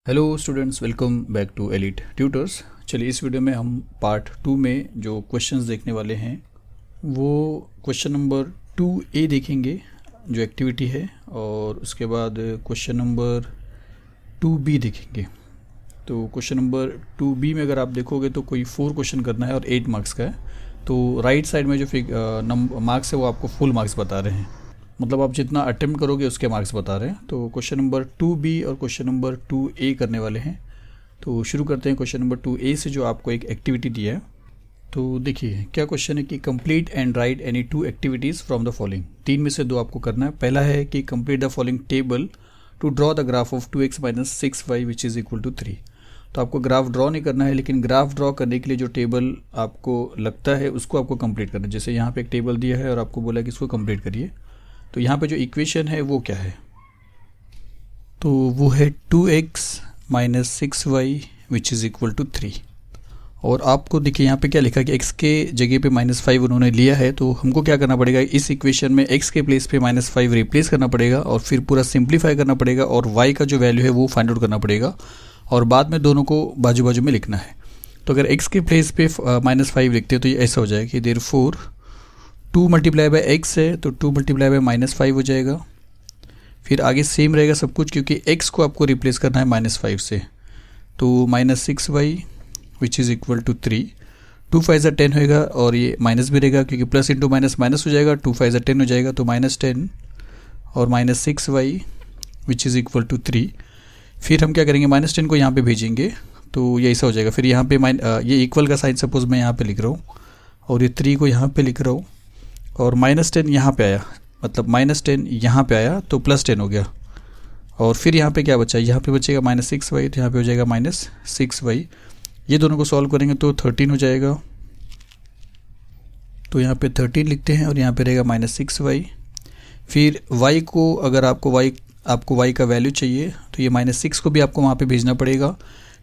Hello students, welcome back to elite tutors. चलिए इस video में हम पार्ट 2 में जो क्वेश्चंस देखने वाले हैं वो क्वेश्चन नंबर 2A देखेंगे जो एक्टिविटी है, और उसके बाद क्वेश्चन नंबर 2B देखेंगे। तो क्वेश्चन नंबर 2B में अगर आप देखोगे तो कोई 4 क्वेश्चन करना है और 8 मार्क्स का है। तो राइट साइड में जो मार्क्स है वो आपको फुल मार्क्स बता रहे हैं, मतलब आप जितना अटेम्प्ट करोगे उसके मार्क्स बता रहे हैं। तो क्वेश्चन नंबर 2B और क्वेश्चन नंबर 2A करने वाले हैं। तो शुरू करते हैं क्वेश्चन नंबर 2A से, जो आपको एक एक्टिविटी दिया है। तो देखिए क्या क्वेश्चन है कि complete and right any 2 activities from the following. 3 में से 2 आपको करना है। पहला है कि complete the following table to draw the graph of 2x - 6y which is equal to 3। तो आपको ग्राफ ड्रॉ नहीं करना है, लेकिन ग्राफ ड्रॉ करने के लिए जो टेबल आपको लगता है उसको आपको कंप्लीट करना है। जैसे यहाँ पे एक टेबल दिया है और आपको बोला कि इसको कंप्लीट करिए। तो यहाँ पे जो इक्वेशन है वो क्या है, तो वो है 2x - 6y which is equal to 3। और आपको देखिए यहाँ पे क्या लिखा कि x के जगह पे -5 उन्होंने लिया है, तो हमको क्या करना पड़ेगा, इस इक्वेशन में x के प्लेस पे -5 रिप्लेस करना पड़ेगा और फिर पूरा सिंप्लीफाई करना पड़ेगा और y का जो वैल्यू है वो फाइंड आउट करना पड़ेगा और बाद में दोनों को बाजू बाजू में लिखना है। तो अगर x के प्लेस पे -5 लिखते हैं तो ये ऐसा हो जाएगा कि देयरफॉर 2 × x है तो 2 × -5 हो जाएगा। फिर आगे सेम रहेगा सब कुछ, क्योंकि x को आपको रिप्लेस करना है -5 से। तो -6y which is equal to 3। 2 5 10 होएगा और ये माइनस भी रहेगा, क्योंकि प्लस इंटू माइनस माइनस हो जाएगा। 2 5 10 हो जाएगा, तो -10 और -6y which is equal to 3। फिर हम क्या करेंगे, -10 को यहाँ पे भेजेंगे तो ये ऐसा हो जाएगा। फिर यहाँ पे ये इक्वल का साइन सपोज मैं यहाँ पे लिख रहा हूँ और ये 3 को यहाँ पे लिख रहा हूँ, और -10 यहाँ पे आया, मतलब -10 यहाँ पे आया तो +10 हो गया। और फिर यहाँ पे क्या बचा, यहाँ पे बचेगा -6y, तो यहाँ पे हो जाएगा -6y। ये दोनों को सॉल्व करेंगे तो 13 हो जाएगा। तो यहाँ पे 13 लिखते हैं और यहाँ पे रहेगा -6y। फिर y को, अगर आपको y का वैल्यू चाहिए तो ये -6 को भी आपको वहाँ पे भेजना पड़ेगा।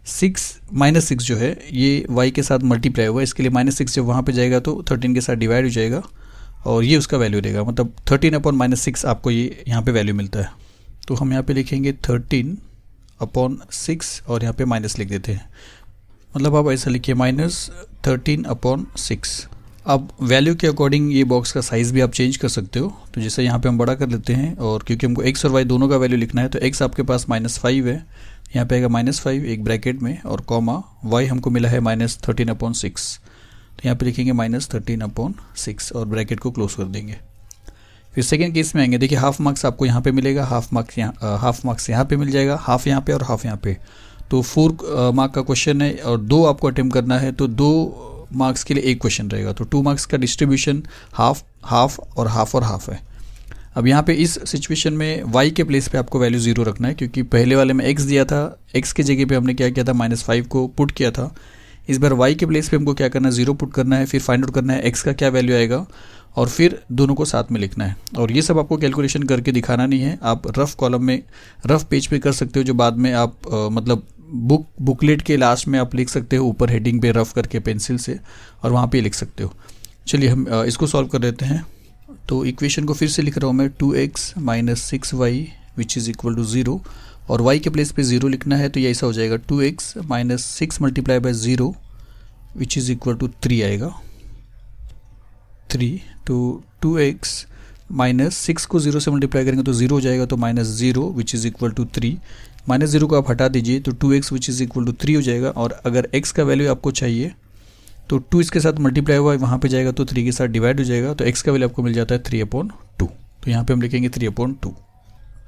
-6 जो है ये y के साथ मल्टीप्लाई हुआ, इसके लिए -6 जब वहाँ पे जाएगा तो 13 के साथ डिवाइड हो जाएगा और ये उसका वैल्यू रहेगा, मतलब 13/-6 आपको ये यहाँ पे वैल्यू मिलता है। तो हम यहाँ पे लिखेंगे 13/6 और यहाँ पे माइनस लिख देते हैं, मतलब आप ऐसा लिखिए -13/6। अब वैल्यू के अकॉर्डिंग ये बॉक्स का साइज़ भी आप चेंज कर सकते हो। तो जैसे यहाँ पे हम बड़ा कर लेते हैं, और क्योंकि हमको x और y दोनों का वैल्यू लिखना है तो x आपके पास -5 है, यहाँ पे आएगा -5 एक ब्रैकेट में, और कॉमा y हमको मिला है -13/6। तो यहाँ पे लिखेंगे -13/6 और ब्रैकेट को क्लोज कर देंगे। फिर सेकेंड केस में आएंगे, देखिए हाफ मार्क्स आपको यहाँ पे मिलेगा, हाफ मार्क्स यहाँ पे मिल जाएगा, हाफ यहाँ पे और हाफ यहाँ पे। तो 4 मार्क का क्वेश्चन है और 2 आपको अटेम्प्ट करना है, तो 2 मार्क्स के लिए एक क्वेश्चन रहेगा। तो 2 मार्क्स का डिस्ट्रीब्यूशन हाफ और हाफ है। अब यहाँ पे इस सिचुएशन में y के प्लेस पे आपको वैल्यू 0 रखना है, क्योंकि पहले वाले में x दिया था, x के जगह पे हमने क्या किया था, -5 को पुट किया था। इस बार y के प्लेस पे हमको क्या करना है, 0 पुट करना है, फिर फाइंड आउट करना है x का क्या वैल्यू आएगा और फिर दोनों को साथ में लिखना है। और ये सब आपको कैलकुलेशन करके दिखाना नहीं है, आप रफ कॉलम में, रफ पेज पे कर सकते हो, जो बाद में आप मतलब बुकलेट के लास्ट में आप लिख सकते हो, ऊपर हेडिंग पे रफ करके पेंसिल से, और वहाँ पे लिख सकते हो। चलिए हम इसको सॉल्व कर लेते हैं। तो इक्वेशन को फिर से लिख रहा हूँ मैं, 2x - 6y which is equal to 0, और y के प्लेस पे 0 लिखना है। तो ये ऐसा हो जाएगा 2x - 6 × 0 which is equal to 3 आएगा, 3। तो 2x - 6 को 0 से मल्टीप्लाई करेंगे तो 0 हो जाएगा, तो -0 विच इज़ इक्वल टू 3। -0 को आप हटा दीजिए तो 2x which is equal to 3 हो जाएगा। और अगर x का वैल्यू आपको चाहिए तो 2 इसके साथ मल्टीप्लाई हुआ है, वहाँ पे जाएगा तो 3 के साथ डिवाइड हो जाएगा, तो x का वैल्यू आपको मिल जाता है 3/2। तो यहाँ पे हम लिखेंगे 3/2।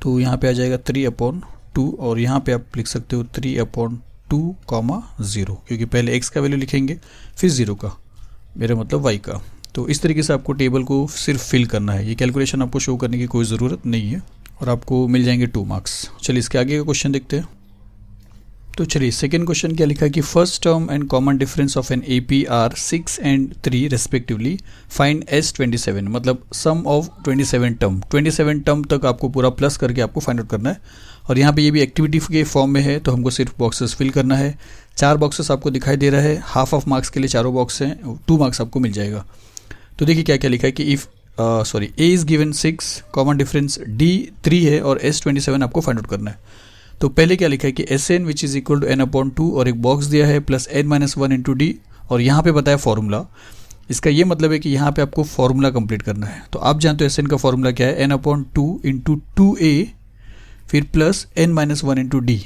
तो यहाँ पे आ जाएगा 3/2, और यहाँ पे आप लिख सकते हो 3/2, 0, क्योंकि पहले x का वैल्यू लिखेंगे फिर 0 का, मेरा मतलब y का। तो इस तरीके से आपको टेबल को सिर्फ फिल करना है, ये कैलकुलेशन आपको शो करने की कोई ज़रूरत नहीं है, और आपको मिल जाएंगे 2 मार्क्स। चलिए इसके आगे का क्वेश्चन देखते हैं। तो चलिए सेकेंड क्वेश्चन क्या लिखा है कि first term and common difference of an AP are 6 and 3 respectively, find S27, मतलब सम ऑफ 27 टर्म तक आपको पूरा प्लस करके आपको फाइंड आउट करना है। और यहाँ पे ये भी एक्टिविटी के फॉर्म में है, तो हमको सिर्फ बॉक्सेस फिल करना है। 4 बॉक्सेस आपको दिखाई दे रहा है, हाफ ऑफ मार्क्स के लिए चारों बॉक्स हैं, 2 मार्क्स आपको मिल जाएगा। तो देखिए क्या क्या लिखा है कि if A is given 6, common difference D 3 है और S27 आपको फाइंड आउट करना है। तो पहले क्या लिखा है कि S n which is equal to n upon 2 और एक बॉक्स दिया है plus n minus 1 into d और यहाँ पे बताया फॉर्मूला। इसका ये मतलब है कि यहाँ पे आपको फॉर्मूला कंप्लीट करना है। तो आप जानते हो एस एन का फॉर्मूला क्या है, एन अपॉन 2 इंटू 2a फिर plus n minus 1 into d.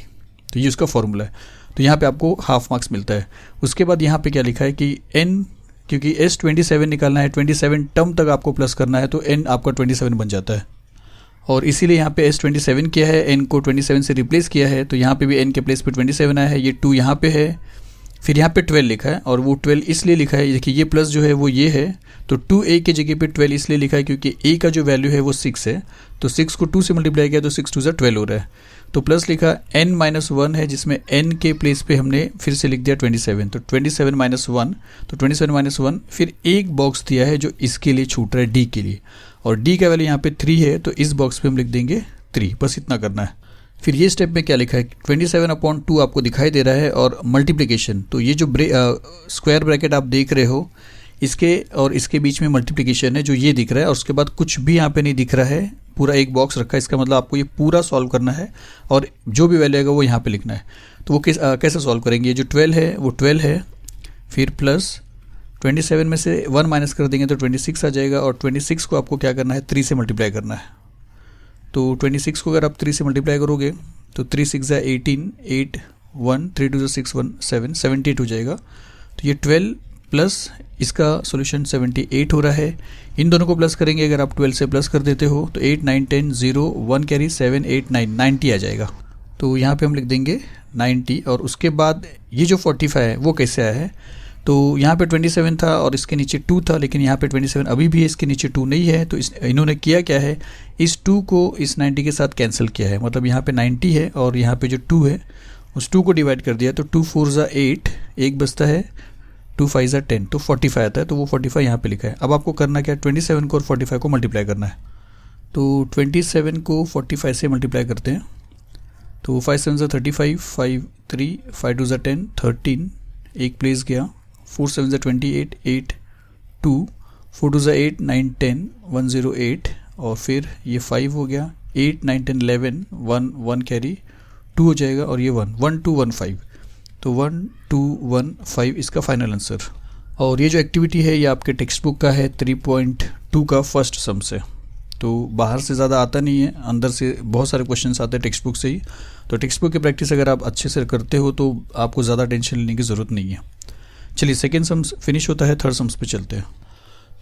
तो ये उसका फॉर्मूला है। तो यहाँ पे आपको हाफ मार्क्स मिलता है। उसके बाद यहाँ पे क्या लिखा है कि n, क्योंकि s 27 निकालना है, 27 टर्म तक आपको प्लस करना है, तो n आपका 27 बन जाता है और इसीलिए यहाँ पे s 27 किया है, n को 27 से रिप्लेस किया है, तो यहाँ पे भी n के प्लेस पे 27 आया है। ये 2 यहाँ पे है, फिर यहाँ पे 12 लिखा है और वो 12 इसलिए लिखा है, देखिए ये प्लस जो है वो ये है, तो 2a की जगह पे 12 इसलिए लिखा है क्योंकि a का जो वैल्यू है वो 6 है, तो 6 को 2 से मल्टीप्लाई किया तो 6 2 12 हो रहा है। तो प्लस लिखा n माइनस 1 है जिसमें n के प्लेस पे हमने फिर से लिख दिया 27, तो 27 माइनस 1, तो 27 माइनस 1, फिर एक बॉक्स दिया है जो इसके लिए छूट रहा है d के लिए, और d का वैल्यू यहाँ पे 3 है, तो इस बॉक्स पे हम लिख देंगे 3, बस इतना करना है। फिर ये स्टेप में क्या लिखा है, 27 अपॉन 2 आपको दिखाई दे रहा है और मल्टीप्लिकेशन, तो ये जो स्क्वायर ब्रैकेट आप देख रहे हो इसके और इसके बीच में मल्टीप्लिकेशन है जो ये दिख रहा है, और उसके बाद कुछ भी यहाँ पे नहीं दिख रहा है, पूरा एक बॉक्स रखा है। इसका मतलब आपको ये पूरा सॉल्व करना है और जो भी वैल्यू आएगा वो यहाँ पे लिखना है। तो वो कैसे सॉल्व करेंगे, ये जो 12 है वो 12 है, फिर प्लस 27 में से 1 माइनस कर देंगे तो 26 आ जाएगा, और 26 को आपको क्या करना है, 3 से मल्टीप्लाई करना है। तो 26 को अगर आप 3 से मल्टीप्लाई करोगे तो 3 6 ज़ा 18, 8 1 3 2 ज़ा 6 1 7 78 हो जाएगा। तो ये 12 प्लस इसका सॉल्यूशन 78 हो रहा है। इन दोनों को प्लस करेंगे, अगर आप 12 से प्लस कर देते हो तो 8 9 10 0 1 कैरी 7 8 9 90 आ जाएगा। तो यहाँ पे हम लिख देंगे 90, और उसके बाद ये जो 45 है वो कैसे आया है, तो यहाँ पे 27 था और इसके नीचे 2 था, लेकिन यहाँ पे 27 अभी भी है, इसके नीचे 2 नहीं है, तो इन्होंने किया क्या है, इस 2 को इस 90 के साथ कैंसिल किया है, मतलब यहाँ पे 90 है और यहाँ पे जो 2 है उस 2 को डिवाइड कर दिया, तो 2 4 ज़ा 8, एक बचता है, 2 5 ज़ा 10, तो 45 आता है, तो वो 45 यहाँ पे लिखा है। अब आपको करना क्या है, 27 को और 45 को मल्टीप्लाई करना है। तो 27 को 45 से मल्टीप्लाई करते हैं, तो 5 7 ज़ा 35, 5 3 5 2 ज़ा 10 13, एक प्लेस गया, 4 7 ज़ा 28 8 2 4 2 ज़ा 8 9 10 108, और फिर ये 5 हो गया, 8 9 10 11 1 1 कैरी 2 हो जाएगा, और ये 1 1 2 1 5, तो 1 2 1 5 इसका फाइनल आंसर। और ये जो एक्टिविटी है ये आपके टेक्स्ट बुक का है 3.2 का फर्स्ट सम से, तो बाहर से ज़्यादा आता नहीं है, अंदर से बहुत सारे क्वेश्चंस आते हैं टेक्स्ट बुक से ही। तो टेक्स्ट बुक की प्रैक्टिस अगर आप अच्छे से करते हो तो आपको ज़्यादा टेंशन लेने की ज़रूरत नहीं है। चलिए सेकेंड सम्स फिनिश होता है, थर्ड सम्स पे चलते हैं।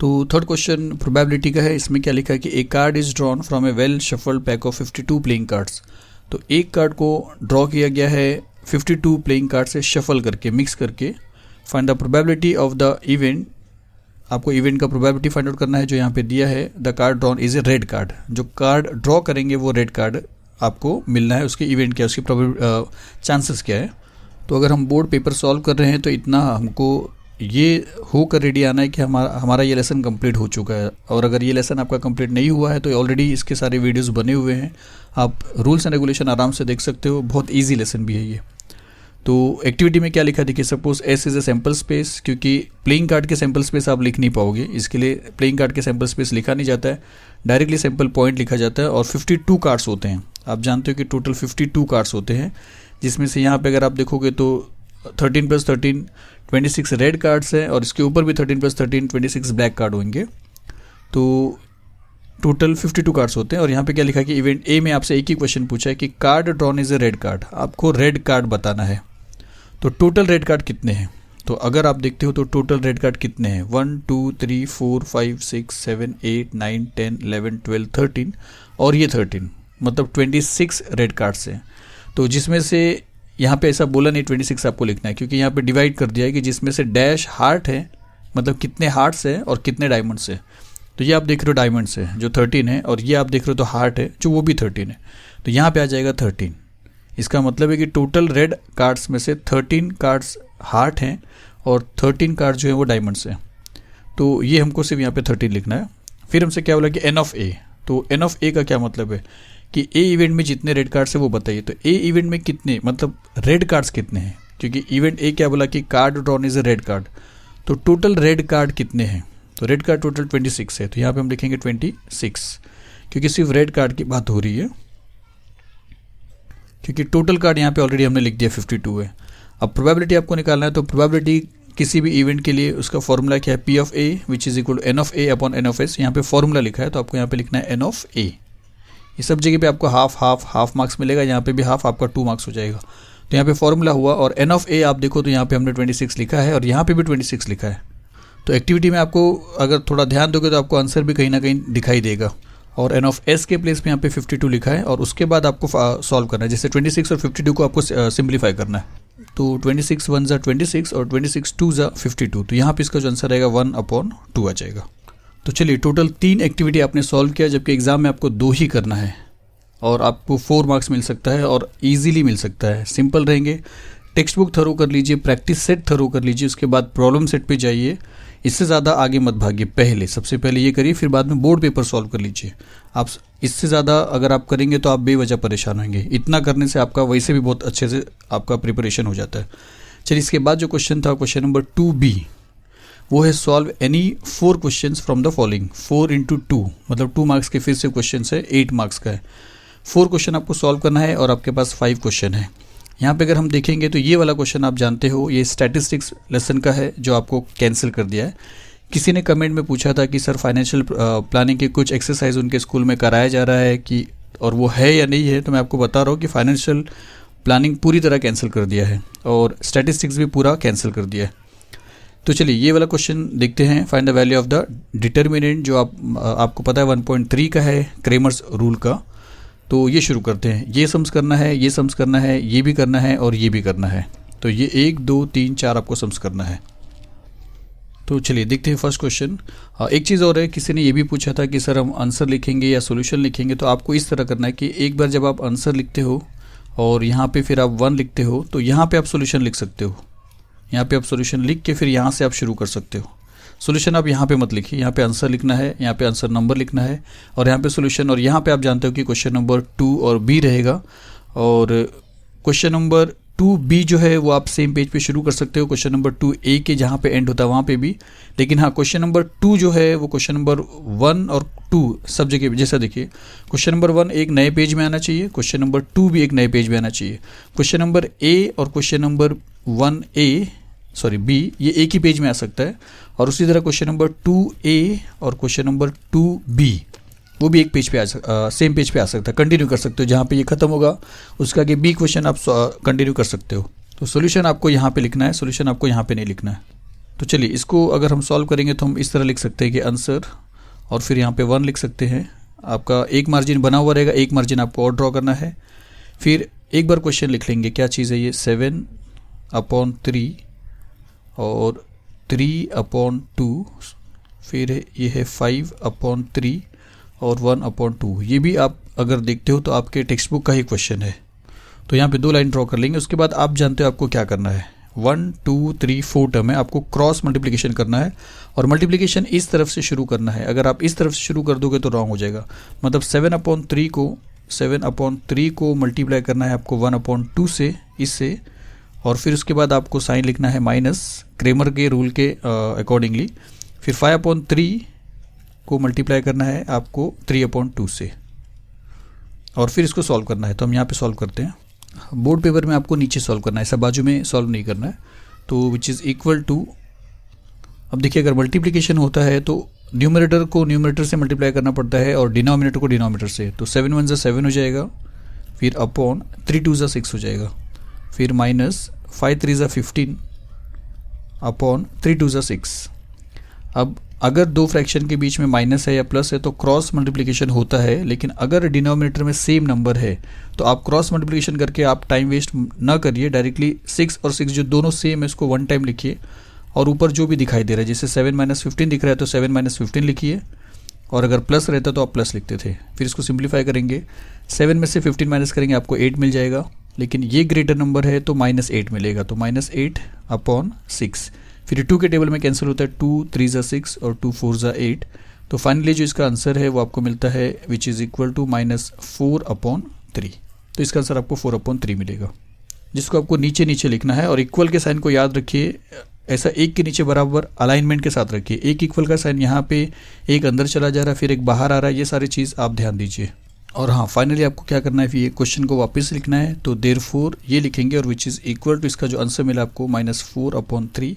तो थर्ड क्वेश्चन प्रोबेबिलिटी का है। इसमें क्या लिखा है कि a card is drawn from a well shuffled pack of 52 playing cards. तो एक कार्ड को ड्रॉ किया गया है 52 प्लेइंग कार्ड से शफल करके, मिक्स करके। Find the probability of the event, आपको इवेंट का प्रोबेबिलिटी फाइंड आउट करना है जो यहाँ पे दिया है। The card drawn is a red card, जो कार्ड ड्रॉ करेंगे वो रेड कार्ड आपको मिलना है, उसके इवेंट क्या है, उसकी चांसेस क्या है। तो अगर हम बोर्ड पेपर सॉल्व कर रहे हैं तो इतना हमको ये होकर रेडी आना है कि हमारा ये लेसन कंप्लीट हो चुका है। और अगर ये लेसन आपका कंप्लीट नहीं हुआ है तो ऑलरेडी इसके सारे वीडियोस बने हुए हैं, आप रूल्स एंड रेगुलेशन आराम से देख सकते हो, बहुत इजी लेसन भी है ये। तो एक्टिविटी में क्या लिखा, देखिए suppose S is a sample space, क्योंकि प्लेइंग कार्ड के सैम्पल स्पेस आप लिख नहीं पाओगे, इसके लिए प्लेइंग कार्ड के सैम्पल स्पेस लिखा नहीं जाता है, डायरेक्टली सैम्पल पॉइंट लिखा जाता है। और 52 कार्ड्स होते हैं, आप जानते हो कि टोटल 52 कार्ड्स होते हैं, जिसमें से यहाँ पे अगर आप देखोगे तो 13 + 13 26 रेड कार्ड्स हैं, और इसके ऊपर भी 13 + 13 26 ब्लैक कार्ड होंगे। तो टोटल 52 कार्ड्स होते हैं। और यहाँ पे क्या लिखा है कि इवेंट ए में आपसे एक ही क्वेश्चन पूछा है कि card drawn is a red card, आपको रेड कार्ड बताना है। तो टोटल रेड कार्ड कितने हैं, तो अगर आप देखते हो तो टोटल रेड कार्ड कितने हैं, 1 2 3 4 5 6 7 8 9 10 11 12 13, और ये 13, मतलब 26 रेड कार्ड्स हैं। तो जिसमें से यहाँ पे ऐसा बोला नहीं 26 आपको लिखना है, क्योंकि यहाँ पे डिवाइड कर दिया है कि जिसमें से डैश हार्ट है, मतलब कितने हार्ट्स हैं और कितने डायमंड्स हैं। तो ये आप देख रहे हो डायमंड्स है जो 13 है, और ये आप देख रहे हो तो हार्ट है जो वो भी 13 है, तो यहाँ पे आ जाएगा 13। इसका मतलब है कि टोटल रेड कार्ड्स में से 13 कार्ड्स हार्ट हैं और 13 कार्ड जो है वो डायमंड्स हैं। तो ये हमको सिर्फ यहाँ पे 13 लिखना है। फिर हमसे क्या बोला कि एन ऑफ ए, तो एन ऑफ ए का क्या मतलब है कि ए इवेंट में जितने रेड कार्ड्स है वो बताइए। तो ए इवेंट में कितने, मतलब रेड कार्ड्स कितने हैं, क्योंकि इवेंट ए क्या बोला कि card drawn is a red card, तो टोटल रेड कार्ड कितने हैं, तो रेड कार्ड टोटल 26 है। तो यहाँ पे हम लिखेंगे 26, क्योंकि सिर्फ रेड कार्ड की बात हो रही है। क्योंकि टोटल कार्ड यहाँ पे ऑलरेडी हमने लिख दिया 52 है। अब प्रोबेबिलिटी आपको निकालना है, तो प्रोबेबिलिटी किसी भी इवेंट के लिए उसका फॉर्मूला क्या है, P of A which is equal to N of A upon N of S। यहाँ पे फॉर्मूला लिखा है तो आपको यहाँ पे लिखना है N ऑफ A। ये सब जगह पे आपको हाफ मार्क्स मिलेगा, यहाँ पे भी हाफ आपका 2 मार्क्स हो जाएगा। तो यहाँ पे फॉर्मूला हुआ, और N ऑफ A आप देखो तो यहाँ पे हमने 26 लिखा है और यहाँ पे भी 26 लिखा है। तो एक्टिविटी में आपको अगर थोड़ा ध्यान दोगे तो आपको आंसर भी कहीं ना कहीं दिखाई देगा। और N ऑफ S के प्लेस में यहाँ पे 52 लिखा है, और उसके बाद आपको सॉल्व करना है। जैसे 26 और 52 को आपको सिंप्लीफाई करना है। तो 26 1 ज़ा 26 और 26 2 ज़ा 52। तो यहाँ पे इसका जो आंसर आएगा 1/2 आ जाएगा। तो चलिए, टोटल 3 एक्टिविटी आपने सॉल्व किया, जबकि एग्जाम में आपको 2 ही करना है और आपको 4 मार्क्स मिल सकता है और ईजिली मिल सकता है। सिंपल रहेंगे। टेक्स्ट बुक थरो कर लीजिए, प्रैक्टिस सेट थरो कर लीजिए, उसके बाद प्रॉब्लम सेट पे जाइए। इससे ज़्यादा आगे मत भागिए, सबसे पहले ये करिए, फिर बाद में बोर्ड पेपर सॉल्व कर लीजिए। आप इससे ज़्यादा अगर आप करेंगे तो आप बेवजह परेशान होंगे। इतना करने से आपका वैसे भी बहुत अच्छे से आपका प्रिपरेशन हो जाता है। चलिए, इसके बाद जो क्वेश्चन था, क्वेश्चन नंबर 2B, वो है solve any 4 question from the following. 4 × 2 मतलब 2 मार्क्स के फिर से क्वेश्चन है, 8 मार्क्स का है। 4 क्वेश्चन आपको सॉल्व करना है और आपके पास 5 क्वेश्चन है। यहाँ पे अगर हम देखेंगे तो ये वाला क्वेश्चन आप जानते हो, ये स्टैटिस्टिक्स लेसन का है जो आपको कैंसिल कर दिया है। किसी ने कमेंट में पूछा था कि सर फाइनेंशियल प्लानिंग के कुछ एक्सरसाइज उनके स्कूल में कराया जा रहा है कि, और वो है या नहीं है। तो मैं आपको बता रहा हूँ कि फाइनेंशियल प्लानिंग पूरी तरह कैंसिल कर दिया है और स्टैटिस्टिक्स भी पूरा कैंसिल कर दिया है। तो चलिए, ये वाला क्वेश्चन देखते हैं। Find the value of the determinant, जो आपको पता है 1.3 का है, क्रेमर्स रूल का। तो ये शुरू करते हैं। ये सम्स करना है, ये सम्स करना है, ये भी करना है और ये भी करना है। तो ये 1 2 3 4 आपको सम्स करना है। तो चलिए देखते हैं फर्स्ट क्वेश्चन। एक चीज़ और है, किसी ने ये भी पूछा था कि सर हम आंसर लिखेंगे या सॉल्यूशन लिखेंगे। तो आपको इस तरह करना है कि एक बार जब आप आंसर लिखते हो और यहाँ पे फिर आप 1 लिखते हो, तो यहाँ पे आप सॉल्यूशन लिख सकते हो। यहाँ पे आप सॉल्यूशन लिख के फिर यहाँ से आप शुरू कर सकते हो। सॉल्यूशन आप यहाँ पे मत लिखिए, यहाँ पे आंसर लिखना है, यहाँ पे आंसर नंबर लिखना है और यहाँ पे सॉल्यूशन। और यहाँ पे आप जानते हो कि क्वेश्चन नंबर 2 और B रहेगा, और क्वेश्चन नंबर 2B जो है वो आप सेम पेज पे शुरू कर सकते हो, क्वेश्चन नंबर 2A के जहाँ पे एंड होता है वहाँ पे भी। लेकिन हाँ, क्वेश्चन नंबर 2 जो है वो क्वेश्चन नंबर 1 और 2 सब जगह जैसा देखिए, क्वेश्चन नंबर 1 एक नए पेज में आना चाहिए, क्वेश्चन नंबर 2 भी एक नए पेज में आना चाहिए। क्वेश्चन नंबर A और क्वेश्चन नंबर 1B ये एक ही पेज में आ सकता है, और उसी तरह क्वेश्चन नंबर 2A और क्वेश्चन नंबर 2B वो भी एक पेज पे सेम पेज पे आ सकता है। कंटिन्यू कर सकते हो, जहाँ पे ये खत्म होगा उसका आगे B क्वेश्चन आप कंटिन्यू कर सकते हो। तो सॉल्यूशन आपको यहाँ पे लिखना है, सॉल्यूशन आपको यहाँ पे नहीं लिखना है। तो चलिए, इसको अगर हम सॉल्व करेंगे तो हम इस तरह लिख सकते हैं कि आंसर, और फिर यहाँ पे 1 लिख सकते हैं। आपका एक मार्जिन बना हुआ रहेगा, एक मार्जिन आपको और ड्रॉ करना है। फिर एक बार क्वेश्चन लिख लेंगे, क्या चीज़ है ये, 7/3 और 3/2, फिर ये है 5/3 और 1/2। ये भी आप अगर देखते हो तो आपके टेक्स्ट बुक का ही क्वेश्चन है। तो यहाँ पे 2 लाइन ड्रॉ कर लेंगे। उसके बाद आप जानते हो आपको क्या करना है, 1 2 3 4 टर्म है, आपको क्रॉस मल्टीप्लिकेशन करना है और मल्टीप्लिकेशन इस तरफ से शुरू करना है। अगर आप इस तरफ से शुरू कर दोगे तो रॉन्ग हो जाएगा। मतलब 7/3 को मल्टीप्लाई करना है आपको 1/2 से, इससे, और फिर उसके बाद आपको साइन लिखना है माइनस, क्रेमर के रूल के अकॉर्डिंगली। फिर 5/3 को मल्टीप्लाई करना है आपको 3/2 से, और फिर इसको सॉल्व करना है। तो हम यहाँ पे सॉल्व करते हैं। बोर्ड पेपर में आपको नीचे सॉल्व करना है, ऐसा बाजू में सॉल्व नहीं करना है। तो विच इज़ इक्वल टू, अब देखिए अगर मल्टीप्लिकेशन होता है तो न्यूमरेटर को न्यूमरेटर से मल्टीप्लाई करना पड़ता है और डिनोमिनेटर को डिनोमिनेटर से। तो 7 1 7 हो जाएगा, फिर अपॉन 3 2 6 हो जाएगा, फिर माइनस 5 3 15 अपॉन 3 2 6। अब अगर दो फ्रैक्शन के बीच में माइनस है या प्लस है तो क्रॉस मल्टीप्लिकेशन होता है, लेकिन अगर डिनोमिनेटर में सेम नंबर है तो आप क्रॉस मल्टीप्लिकेशन करके आप टाइम वेस्ट ना करिए, डायरेक्टली 6 और 6 जो दोनों सेम है इसको 1 टाइम लिखिए, और ऊपर जो भी दिखाई दे रहा है, जैसे 7 - 15 दिख रहा है तो 7 - 15 लिखिए, और अगर प्लस रहता तो आप प्लस लिखते थे। फिर इसको सिंप्लीफाई करेंगे, 7 में से 15 माइनस करेंगे आपको 8 मिल जाएगा, लेकिन ये ग्रेटर नंबर है तो -8 मिलेगा, तो -8/6। फिर 2 के टेबल में कैंसिल होता है, 2 3 6 और 2 4 8। तो फाइनली जो इसका आंसर है वो आपको मिलता है विच इज़ इक्वल टू -4/3। तो इसका आंसर आपको 4/3 मिलेगा, जिसको आपको नीचे नीचे लिखना है। और इक्वल के साइन को याद रखिए, ऐसा एक के नीचे बराबर अलाइनमेंट के साथ रखिए। एक इक्वल का साइन यहाँ पे, एक अंदर चला जा रहा है, फिर एक बाहर आ रहा है, ये सारी चीज़ आप ध्यान दीजिए। और हाँ, फाइनली आपको क्या करना है, ये क्वेश्चन को वापस लिखना है, तो देयरफॉर ये लिखेंगे और विच इज़ इक्वल टू इसका जो आंसर मिला आपको -4/3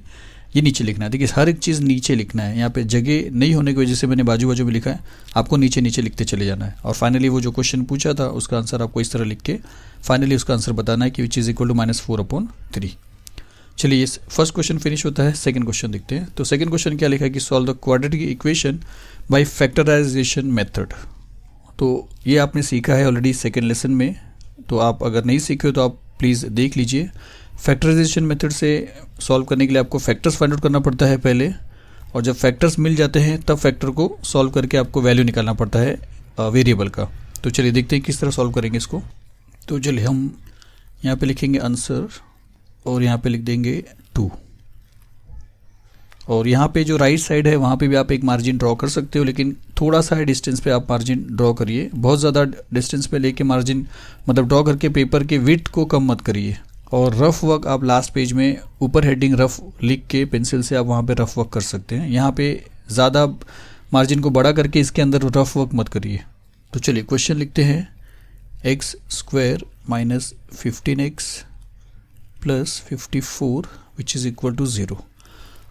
ये नीचे लिखना है। देखिए हर एक चीज़ नीचे लिखना है, यहाँ पे जगह नहीं होने की वजह से मैंने बाजू बाजू में लिखा है, आपको नीचे नीचे लिखते चले जाना है। और फाइनली वो जो क्वेश्चन पूछा था उसका आंसर आपको इस तरह लिख के फाइनली उसका आंसर बताना है कि विच इज़ इक्वल टू -4/3। चलिए ये फर्स्ट क्वेश्चन फिनिश होता है। सेकंड क्वेश्चन देखते हैं। तो सेकंड क्वेश्चन क्या लिखा है कि solve the quadratic equation by factorisation method. तो ये आपने सीखा है ऑलरेडी सेकंड लेसन में, तो आप अगर नहीं सीखे हो तो आप प्लीज़ देख लीजिए। फैक्टराइजेशन मेथड से सॉल्व करने के लिए आपको फैक्टर्स फाइंड आउट करना पड़ता है पहले, और जब फैक्टर्स मिल जाते हैं तब फैक्टर को सॉल्व करके आपको वैल्यू निकालना पड़ता है वेरिएबल का। तो चलिए देखते हैं किस तरह सॉल्व करेंगे इसको। तो चलिए हम यहाँ पे लिखेंगे आंसर और यहाँ पे लिख देंगे 2, और यहाँ पे जो राइट साइड है वहाँ पे भी आप एक मार्जिन ड्रॉ कर सकते हो, लेकिन थोड़ा सा डिस्टेंस पे आप मार्जिन ड्रॉ करिए। बहुत ज़्यादा डिस्टेंस पे लेके मार्जिन मतलब ड्रॉ करके पेपर के विड्थ को कम मत करिए। और रफ वर्क आप लास्ट पेज में ऊपर हेडिंग रफ लिख के पेंसिल से आप वहाँ पे रफ वर्क कर सकते हैं। यहाँ पे ज़्यादा मार्जिन को बड़ा करके इसके अंदर रफ वर्क मत करिए। तो चलिए क्वेश्चन लिखते हैं, x² - 15x + 54 which is equal to 0।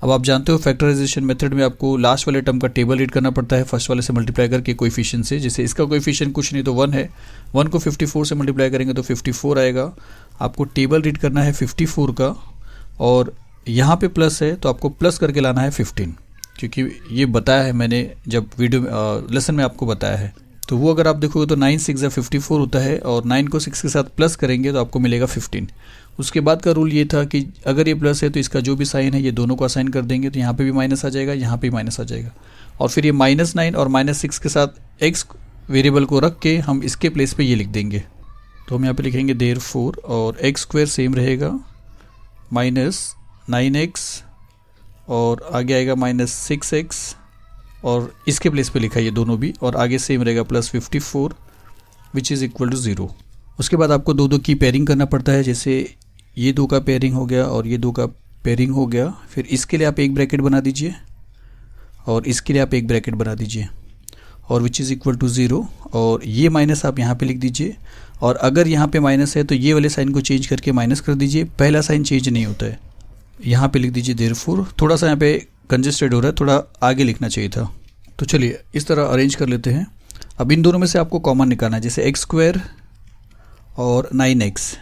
अब आप जानते हो फैक्टराइजेशन मेथड में आपको लास्ट वाले टर्म का टेबल रीड करना पड़ता है फर्स्ट वाले से मल्टीप्लाई करके कोएफिशिएंट से। जैसे इसका कोएफिशिएंट कुछ नहीं तो 1 है, 1 को 54 से मल्टीप्लाई करेंगे तो 54 आएगा। आपको टेबल रीड करना है 54 का, और यहाँ पे प्लस है तो आपको प्लस करके लाना है 15, क्योंकि ये बताया है मैंने जब वीडियो लेसन में आपको बताया है। तो वो अगर आप देखोगे तो 9 6 54 होता है, और 9 को 6 के साथ प्लस करेंगे तो आपको मिलेगा 15। उसके बाद का रूल ये था कि अगर ये प्लस है तो इसका जो भी साइन है ये दोनों को असाइन कर देंगे, तो यहाँ पे भी माइनस आ जाएगा, यहाँ पे भी माइनस आ जाएगा। और फिर ये -9 और -6 के साथ x वेरिएबल को रख के हम इसके प्लेस पे ये लिख देंगे। तो हम यहाँ पे लिखेंगे देयरफॉर, और x² सेम रहेगा -9x, और आगे आएगा -6x, और इसके प्लेस पे लिखा है ये दोनों भी, और आगे सेम रहेगा +54 विच इज़ इक्वल टू 0। उसके बाद आपको दो की पेयरिंग करना पड़ता है। जैसे ये 2 का पेयरिंग हो गया और ये 2 का पेयरिंग हो गया, फिर इसके लिए आप एक ब्रैकेट बना दीजिए और इसके लिए आप एक ब्रैकेट बना दीजिए, और विच इज़ इक्वल टू 0, और ये माइनस आप यहाँ पे लिख दीजिए। और अगर यहाँ पे माइनस है तो ये वाले साइन को चेंज करके माइनस कर दीजिए, पहला साइन चेंज नहीं होता है। यहाँ पे लिख दीजिए देयरफॉर। थोड़ा सा यहाँ पे कंजेस्टेड हो रहा है, थोड़ा आगे लिखना चाहिए था। तो चलिए इस तरह अरेंज कर लेते हैं। अब इन दोनों में से आपको कॉमन निकालना है, जैसे x² और 9x,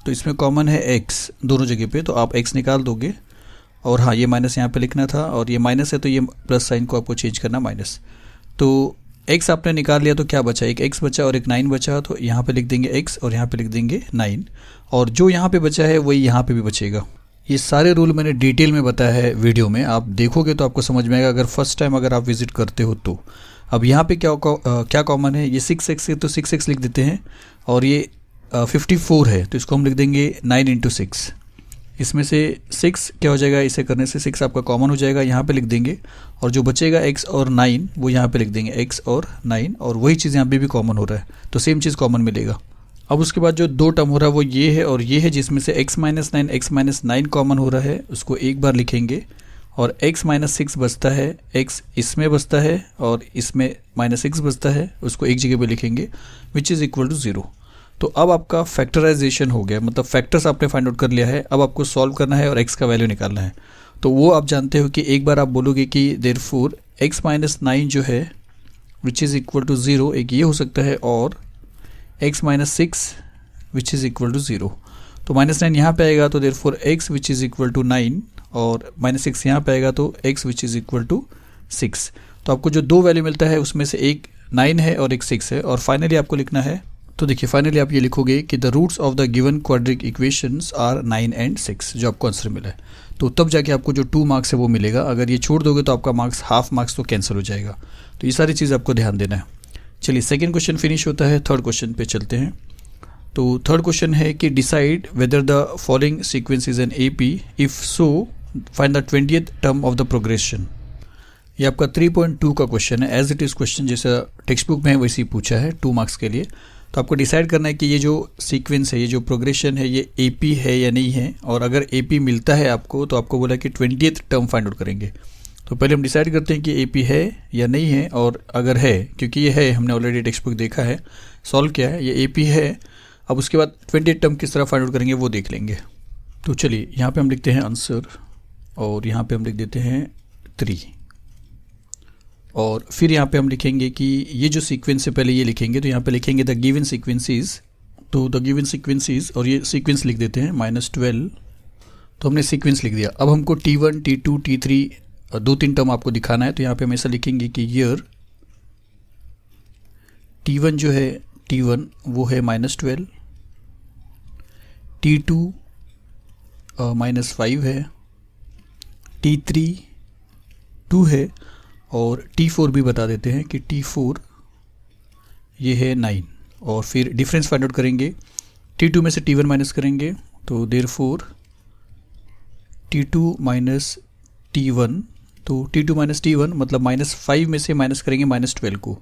तो इसमें कॉमन है x दोनों जगह पे, तो आप x निकाल दोगे। और हाँ, ये माइनस यहाँ पे लिखना था, और ये माइनस है तो ये प्लस साइन को आपको चेंज करना माइनस। तो x आपने निकाल लिया तो क्या बचा, एक x बचा और एक 9 बचा, तो यहाँ पे लिख देंगे x और यहाँ पे लिख देंगे 9, और जो यहाँ पे बचा है वही यहाँ पे भी बचेगा। ये सारे रूल मैंने डिटेल में बताया है वीडियो में, आप देखोगे तो आपको समझ में आएगा अगर फर्स्ट टाइम अगर आप विजिट करते हो तो। अब यहाँ पे क्या कॉमन है, ये 6x है तो 6x लिख देते हैं, और ये 54 है तो इसको हम लिख देंगे 9 × 6। इसमें से 6 क्या हो जाएगा, इसे करने से 6 आपका कॉमन हो जाएगा, यहाँ पे लिख देंगे, और जो बचेगा x और 9 वो यहाँ पे लिख देंगे x और 9, और वही चीज़ यहाँ पे भी कॉमन हो रहा है तो सेम चीज़ कॉमन मिलेगा। अब उसके बाद जो 2 टर्म हो रहा है वो ये है और ये है, जिसमें से x - 9 कॉमन हो रहा है, उसको एक बार लिखेंगे, और x - 6 बचता है, x इसमें बचता है और इसमें -6 बचता है, उसको एक जगह पे लिखेंगे विच इज़ इक्वल टू 0। तो अब आपका फैक्टराइजेशन हो गया, मतलब फैक्टर्स आपने फाइंड आउट कर लिया है। अब आपको सॉल्व करना है और x का वैल्यू निकालना है। तो वो आप जानते हो कि एक बार आप बोलोगे कि देयरफॉर x - 9 जो है विच इज़ इक्वल टू 0, एक ये हो सकता है, और x - 6 which is equal to 0। तो -9 यहाँ पे आएगा तो therefore x which is equal to 9, और -6 यहाँ पे आएगा तो x which is equal to 6। तो आपको जो 2 वैल्यू मिलता है उसमें से एक 9 है और एक 6 है, और फाइनली आपको लिखना है। तो देखिए फाइनली आप ये लिखोगे कि the roots of the given quadratic equations are 9 and 6, जो आपको आंसर मिला है। तो तब जाके आपको जो 2 मार्क्स है वो मिलेगा। अगर ये छोड़ दोगे तो आपका मार्क्स हाफ मार्क्स तो कैंसिल हो जाएगा। तो ये सारी चीज़ आपको ध्यान देना है। चलिए सेकेंड क्वेश्चन फिनिश होता है, थर्ड क्वेश्चन पे चलते हैं। तो थर्ड क्वेश्चन है कि decide whether the following sequence is an AP, if so find the 20th term of the progression. ये आपका 3.2 का क्वेश्चन है, एज इट इज़ क्वेश्चन जैसा टेक्स्ट बुक में है वैसे ही पूछा है 2 मार्क्स के लिए। तो आपको डिसाइड करना है कि ये जो सीक्वेंस है, ये जो प्रोग्रेशन है, ये AP है या नहीं है, और अगर AP मिलता है आपको तो आपको बोला कि 20th टर्म फाइंड आउट करेंगे। तो तो पहले हम डिसाइड करते हैं कि ए पी है या नहीं है, और अगर है, क्योंकि ये है, हमने ऑलरेडी टेक्स्ट बुक देखा है, सॉल्व किया है, ये ए पी है। अब उसके बाद 28 टर्म किस तरह फाइंड आउट करेंगे वो देख लेंगे। तो चलिए यहाँ पे हम लिखते हैं आंसर, और यहाँ पे हम लिख देते हैं 3, और फिर यहाँ पे हम लिखेंगे कि ये जो सीक्वेंस से पहले ये लिखेंगे, तो यहाँ पे लिखेंगे द गिवन सीक्वेंसेस, तो द गिवन सीक्वेंसेस, और ये सीक्वेंस लिख देते हैं -12, तो हमने सीक्वेंस लिख दिया। अब हमको T1, T2, T3 2-3 टर्म आपको दिखाना है, तो यहाँ पे हम ऐसा लिखेंगे कि ईयर T1 जो है T1 वो है -12, T2 -5 है, T3 2 है, और T4 भी बता देते हैं कि T4 ये है 9। और फिर डिफरेंस फाइंड आउट करेंगे, T2 में से T1 माइनस करेंगे, तो देयरफॉर T2 माइनस T1, तो T2 माइनस T1 मतलब -5 में से माइनस करेंगे -12 को,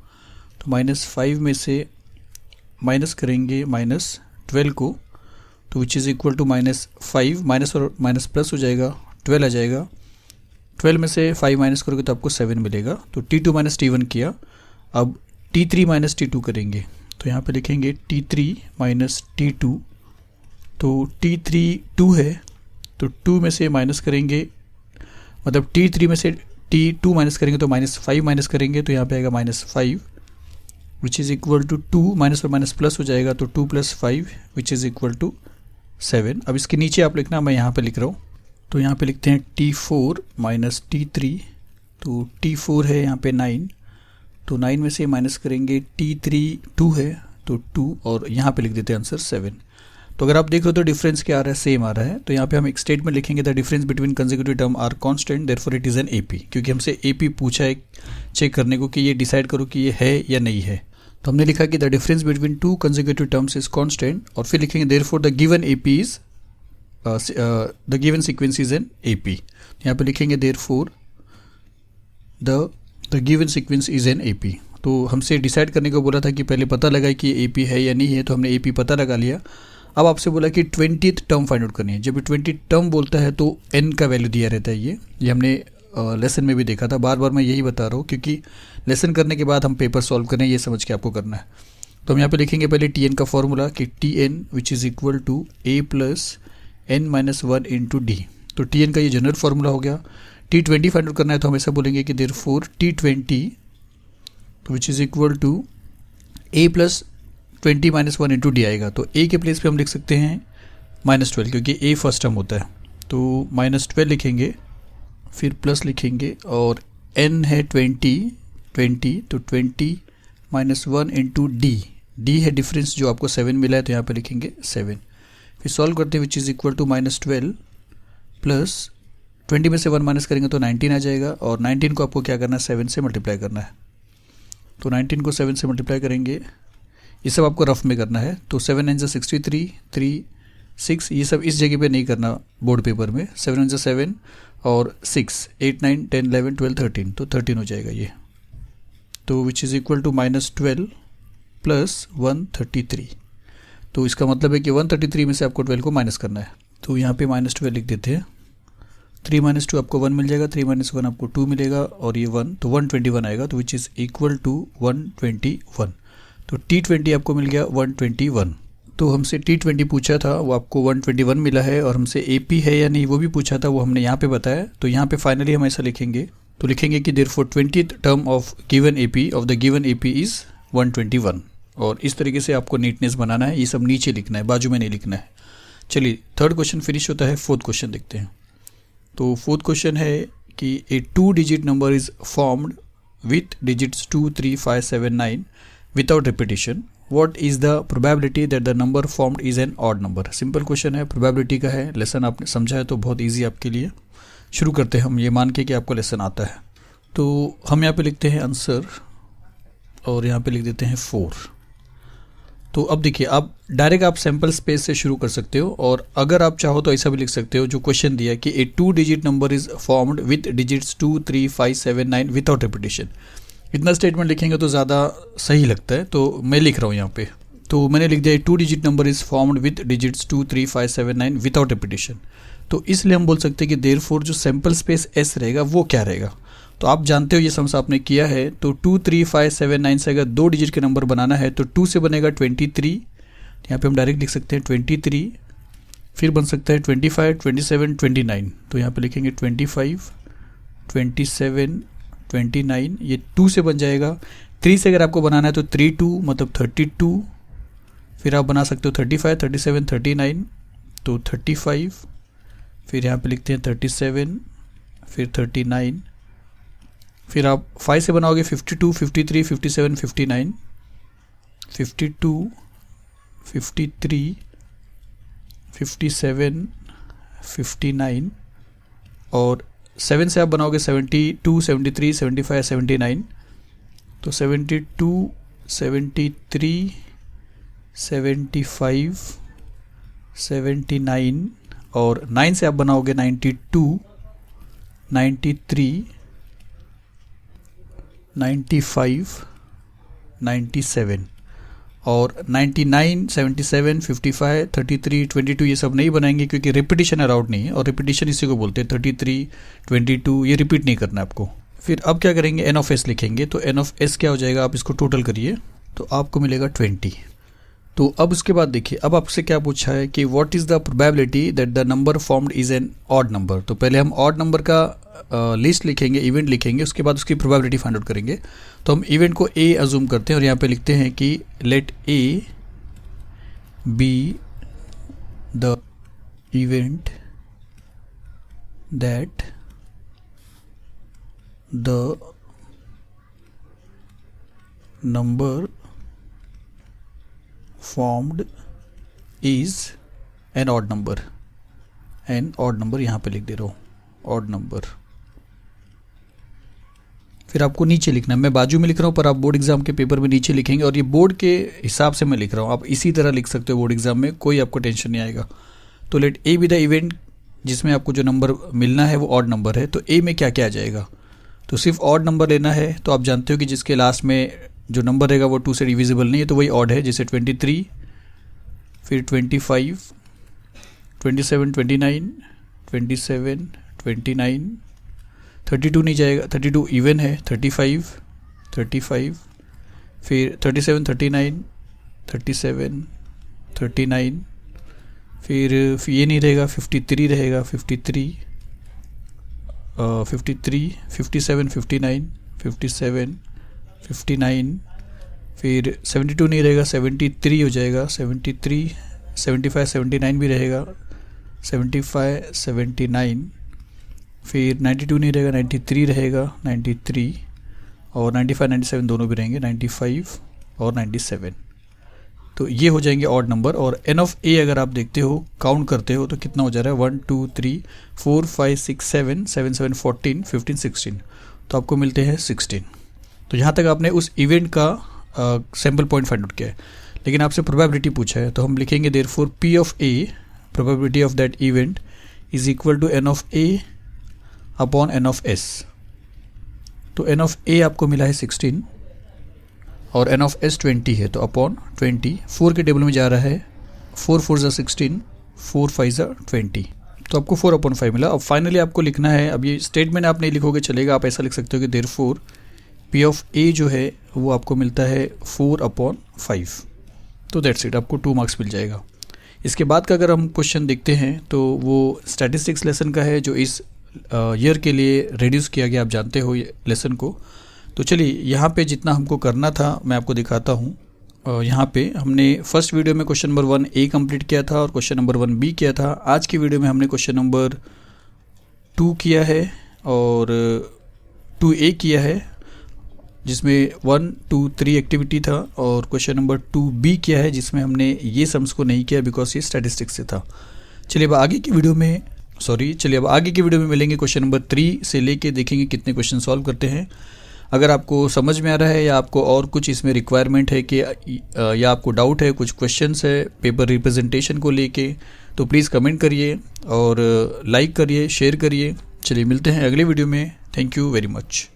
तो -5 में से माइनस करेंगे -12 को, तो which is equal to -5, minus और माइनस प्लस हो जाएगा, 12 आ जाएगा। 12 में से 5 माइनस करोगे तो आपको 7 मिलेगा। तो T2 माइनस T1 किया। अब T3 माइनस T2 करेंगे, तो यहाँ पे लिखेंगे T3 माइनस T2, तो T3 2 है, तो 2 में से माइनस करेंगे, मतलब T3 में से T2 माइनस करेंगे तो -5 माइनस करेंगे, तो यहाँ पे आएगा -5 which is equal to 2, minus और माइनस प्लस हो जाएगा, तो 2 + 5 विच इज़ इक्वल टू 7। अब इसके नीचे आप लिखना, मैं यहाँ पे लिख रहा हूँ, तो यहाँ पे लिखते हैं T4 माइनस T3, तो T4 है यहाँ पे 9, तो 9 में से माइनस करेंगे, T3 2 है, तो 2, और यहाँ पे लिख देते हैं आंसर 7। तो अगर आप देख रहे हो तो डिफरेंस क्या आ रहा है, सेम आ रहा है। तो यहाँ पे हम एक स्टेटमेंट लिखेंगे, the difference between consecutive term are constant, therefore it is an AP, क्योंकि हमसे एपी पूछा है चेक करने को कि ये डिसाइड करो कि ये है या नहीं है। तो हमने लिखा कि the difference between 2 consecutive terms is constant, और फिर लिखेंगे therefore the given AP is the given sequence is an AP. यहाँ पे लिखेंगे therefore the given sequence is an AP. तो हमसे डिसाइड करने को बोला था कि पहले पता लगा कि ये एपी है या नहीं है, तो हमने एपी पता लगा लिया। अब आपसे बोला कि 20th टर्म फाइंड आउट करनी है। जब 20 टर्म बोलता है तो n का वैल्यू दिया रहता है। ये हमने लेसन में भी देखा था। बार बार मैं यही बता रहा हूँ क्योंकि लेसन करने के बाद हम पेपर सॉल्व करें, ये समझ के आपको करना है। तो हम यहाँ पे लिखेंगे पहले Tn का फॉर्मूला कि Tn which is equal to a plus n-1 into d. तो Tn का ये जनरल फार्मूला हो गया। T20 फाइंड आउट करना है तो हम ऐसा बोलेंगे कि therefore T20 which is equal to a plus 20-1 into d आएगा। तो a के प्लेस पे हम लिख सकते हैं -12 क्योंकि a फर्स्ट टर्म होता है। तो -12 लिखेंगे, फिर प्लस लिखेंगे और n है 20 तो 20-1 इंटू डी है डिफरेंस जो आपको 7 मिला है, तो यहाँ पे लिखेंगे 7। फिर सॉल्व करते हैं which is equal to -12 plus 20 में से 1 माइनस करेंगे तो 19 आ जाएगा, और 19 को आपको क्या करना है 7 से मल्टीप्लाई करना है। तो 19 को 7 से मल्टीप्लाई करेंगे, ये सब आपको रफ में करना है। तो 7 9 63, 3 6, ये सब इस जगह पे नहीं करना बोर्ड पेपर में। 7 9 7 और 6 8 9 10 11 12 13, तो 13 हो जाएगा ये। तो which is equal to -12 plus 133। तो इसका मतलब है कि 133 में से आपको 12 को माइनस करना है। तो यहाँ पे -12 लिख देते हैं। 3 - 2 आपको 1 मिल जाएगा, 3 - 1 आपको 2 मिलेगा, और ये 1 तो 121 आएगा। तो विच इज़ इक्वल टू 121। तो T20 आपको मिल गया 121। तो हमसे T20 पूछा था, वो आपको 121 मिला है, और हमसे AP है या नहीं वो भी पूछा था, वो हमने यहाँ पे बताया। तो यहाँ पे फाइनली हम ऐसा लिखेंगे, तो लिखेंगे कि therefore 20th term of given AP of the given AP is 121। और इस तरीके से आपको नीटनेस बनाना है, ये सब नीचे लिखना है, बाजू में नहीं लिखना है। चलिए थर्ड क्वेश्चन फिनिश होता है, फोर्थ क्वेश्चन देखते हैं। तो फोर्थ क्वेश्चन है कि ए 2 digit number is formed with digits 2 3 5 7 9 without repetition. What is the probability that the number formed is an odd number? Simple question है, प्रोबेबिलिटी का है। लेसन आपने समझा है तो बहुत इजी आपके लिए। शुरू करते हैं हम ये मान के कि आपको लेसन आता है। तो हम यहाँ पे लिखते हैं आंसर, और यहाँ पे लिख देते हैं 4। तो अब देखिए, आप डायरेक्ट आप सैम्पल स्पेस से शुरू कर सकते हो, और अगर आप चाहो तो ऐसा भी लिख सकते हो जो क्वेश्चन दिया कि ए 2 digit number is formed with digits 2 3 5 7 9 without repetition. इतना स्टेटमेंट लिखेंगे तो ज़्यादा सही लगता है, तो मैं लिख रहा हूँ यहाँ पे। तो मैंने लिख दिया 2 digit number is formed with digits 2 3 5 7 9 without repetition. तो इसलिए हम बोल सकते हैं कि देयरफॉर जो सैम्पल स्पेस S रहेगा वो क्या रहेगा। तो आप जानते हो ये सम्स आपने किया है, तो 2 3 5 7 9 से अगर 2 डिजिट के नंबर बनाना है तो 2 से बनेगा 23, यहाँ पे हम डायरेक्ट लिख सकते हैं 23, फिर बन सकता है 25 27 29, तो यहाँ पे लिखेंगे 25 27 29, ये 2 से बन जाएगा। 3 से अगर आपको बनाना है तो 3 2 मतलब 32, फिर आप बना सकते हो 35 37 39, तो 35, फिर यहाँ पे लिखते हैं 37, फिर 39, फिर आप 5 से बनाओगे 52 53 57 59, 52 53 57 59, और 7 से आप बनाओगे 72 73 75 79, तो 72 73 75 79, और 9 से आप बनाओगे 92 93 95 97, और 99 77 55 33 22 ये सब नहीं बनाएंगे क्योंकि रिपीटिशन अलाउड नहीं है, और रिपीटिशन इसी को बोलते हैं 33 22, ये रिपीट नहीं करना आपको। फिर अब क्या करेंगे, एन ऑफ एस लिखेंगे, तो एन ऑफ एस क्या हो जाएगा, आप इसको टोटल करिए तो आपको मिलेगा 20। तो अब उसके बाद देखिए, अब आपसे क्या पूछा है कि what is the probability that the number formed is an odd number. तो पहले हम ऑड नंबर का लिस्ट लिखेंगे, इवेंट लिखेंगे, उसके बाद उसकी प्रोबेबिलिटी फाइंड आउट करेंगे। तो हम इवेंट को ए अज्यूम करते हैं और यहाँ पे लिखते हैं कि let A be the event that the number formed is an odd number. An odd number यहाँ पे लिख दे रहा हूँ, ऑड नंबर। फिर आपको नीचे लिखना है, मैं बाजू में लिख रहा हूँ पर आप बोर्ड एग्जाम के पेपर में नीचे लिखेंगे, और ये बोर्ड के हिसाब से मैं लिख रहा हूँ, आप इसी तरह लिख सकते हो बोर्ड एग्जाम में, कोई आपको टेंशन नहीं आएगा। तो let A be the event, जिसमें आपको जो नंबर मिलना है वो ऑड नंबर है, तो ए में क्या क्या आ जाएगा, तो सिर्फ ऑड नंबर लेना है। तो आप जानते हो कि जिसके लास्ट में जो नंबर रहेगा वो 2 से डिविजिबल नहीं है, तो वही ऑड है, जैसे 23, फिर 25 27 29 27 29, 32 नहीं जाएगा, 32 इवन है, 35 35, फिर 37 39 37 39, फिर ये नहीं रहेगा, 53 रहेगा, 53 53 57 59 57 59, फिर 72 नहीं रहेगा, 73 हो जाएगा, 73 75 79 भी रहेगा, 75 79, फिर 92 नहीं रहेगा, 93 रहेगा, 93, और 95 97 दोनों भी रहेंगे, 95 और 97। तो ये हो जाएंगे ऑड नंबर। और एन ऑफ ए अगर आप देखते हो, काउंट करते हो, तो कितना हो जा रहा है, 1 2 3 4 5 6 7 7 7 14 15 16, तो आपको मिलते हैं 16। तो यहाँ तक आपने उस इवेंट का सैम्पल पॉइंट फाइंड आउट किया है, लेकिन आपसे प्रोबेबिलिटी पूछा है, तो हम लिखेंगे therefore P of A, probability of that event is equal to n of A upon n of S. तो एन ऑफ ए आपको मिला है 16 और एन ऑफ एस 20 है, तो अपॉन 20, 4 के टेबल में जा रहा है, 4 4 ज़ा 16, 4 5 ज़ा 20, तो आपको 4/5 मिला। अब फाइनली आपको लिखना है, अब ये स्टेटमेंट आप नहीं लिखोगे चलेगा, आप ऐसा लिख सकते हो कि देयरफॉर पी ऑफ ए जो है वो आपको मिलता है 4/5, तो दैट्स इट, आपको 2 मार्क्स मिल जाएगा। इसके बाद का अगर हम क्वेश्चन देखते हैं तो वो स्टैटिस्टिक्स लेसन का है, जो इस ईयर के लिए रिड्यूस किया गया, आप जानते हो ये लेसन को। तो चलिए यहाँ पे जितना हमको करना था मैं आपको दिखाता हूँ। यहाँ पे हमने फर्स्ट वीडियो में क्वेश्चन नंबर 1 ए कंप्लीट किया था और क्वेश्चन नंबर 1 बी किया था। आज की वीडियो में हमने क्वेश्चन नंबर 2 किया है और 2 ए किया है, जिसमें 1 2 3 एक्टिविटी था, और क्वेश्चन नंबर 2 बी किया है जिसमें हमने ये सम्स को नहीं किया बिकॉज ये स्टैटिस्टिक्स से था। चलिए अब आगे की वीडियो में मिलेंगे क्वेश्चन नंबर 3 से लेके देखेंगे कितने क्वेश्चन सॉल्व करते हैं। अगर आपको समझ में आ रहा है या आपको और कुछ इसमें रिक्वायरमेंट है कि या आपको डाउट है, कुछ क्वेश्चंस है पेपर रिप्रेजेंटेशन को लेके, तो प्लीज़ कमेंट करिए और लाइक करिए, शेयर करिए। चलिए मिलते हैं अगले वीडियो में। Thank you very much.